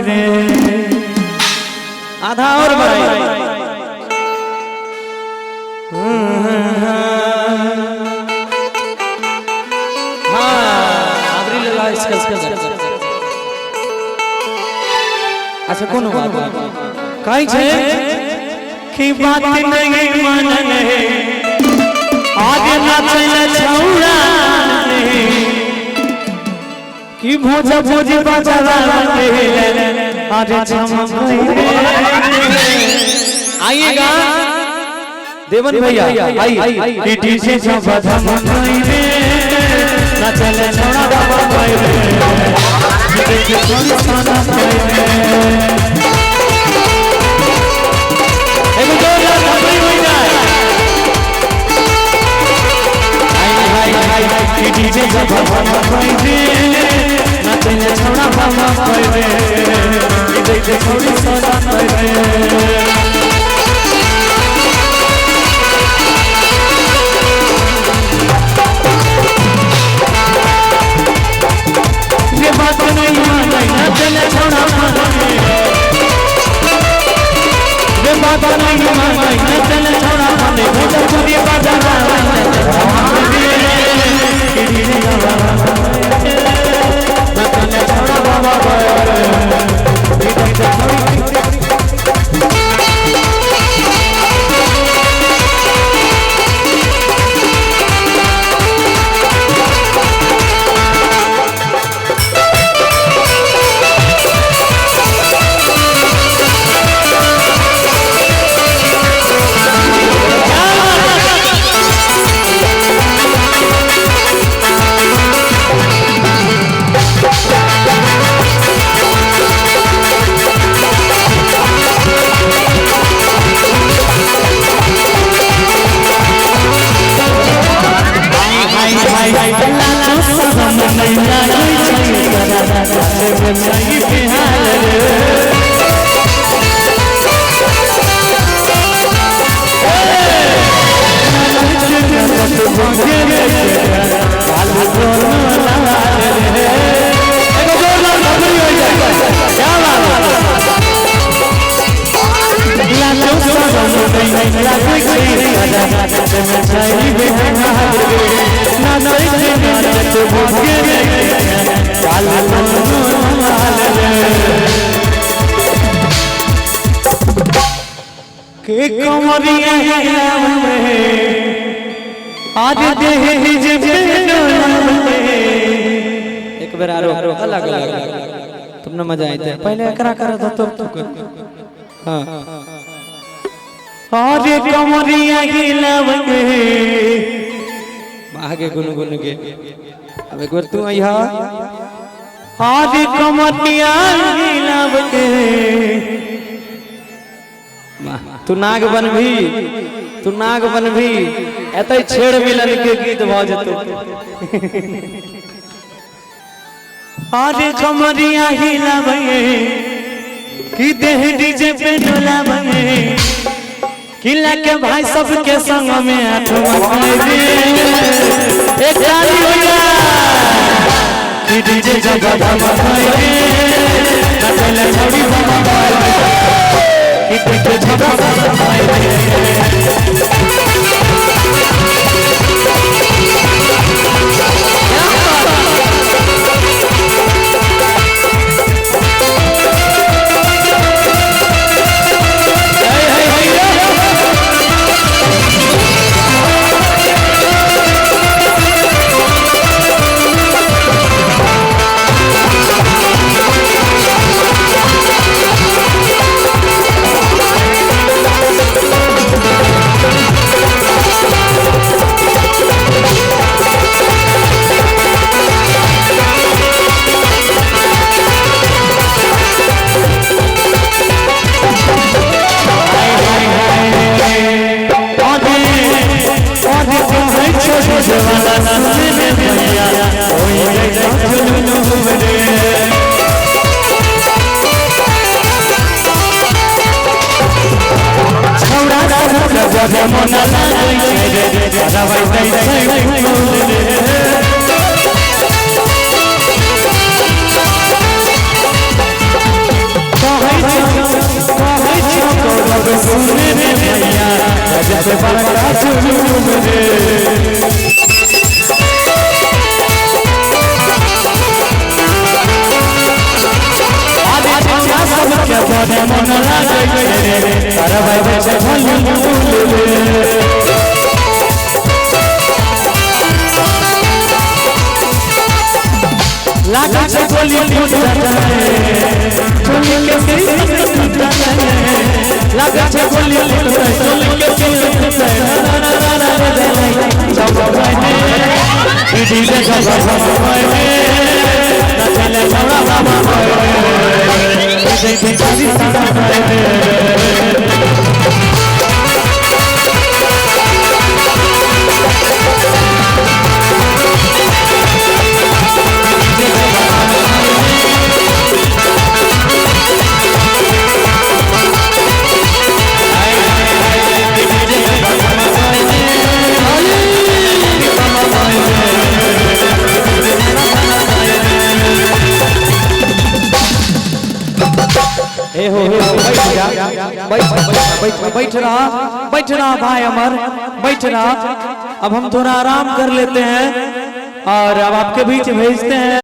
रे आधा और भाई अच्छा कौन कहीं छे की बात नहीं मानने आगे ना चले छौड़ा की भोजा भोजी बाजारा अरे आइएगा देवन भैया आइए डीजे सब ना चले छौड़ा बाबा डीजे जब नचने छौड़ा बाबा डीजे छोड़ी सोना ये बात नहीं माने नचने छौड़ा ये बात नहीं माने नचने छौड़ा माने भोजा पूरी बाजारा के कमरिया आज देह एक बार आरो अलग अलग तुमने मजा आई थे पहले एकरा कर दो तो हां आज कमरिया हिलावे आगे गुनगुन के अब एक बार तू आइहा आज कमरिया हिलावे तू नाग बन भी एत छेड़ मिलन के गीत भ जतो अरे कमरिया हिलावे की देह डीजे पे डोलावे किला के भाई सबके संग में आठवा दे एक ताली हो जा की डीजे जगह धमाके नचले छोड़ी बाबा इतने छोटा सबसे बड़ा जुनून रे आदि छा सबके बड़े मन लागे रे तारा भाई से झलूल रे लागा से गोली फूट जाए चोली के सिर फूट जाए लागा से गोली फूट जाए चोली के सिर फूट जाए ना ना ना ना जाए सब भाई दीदी से सब भाई ना चले छोड़ा बाबा भाई दीदी चाली सारा भाई बैठ रहा भाई अमर बैठ रहा। अब हम थोड़ा आराम कर लेते हैं और अब आपके बीच भेजते हैं।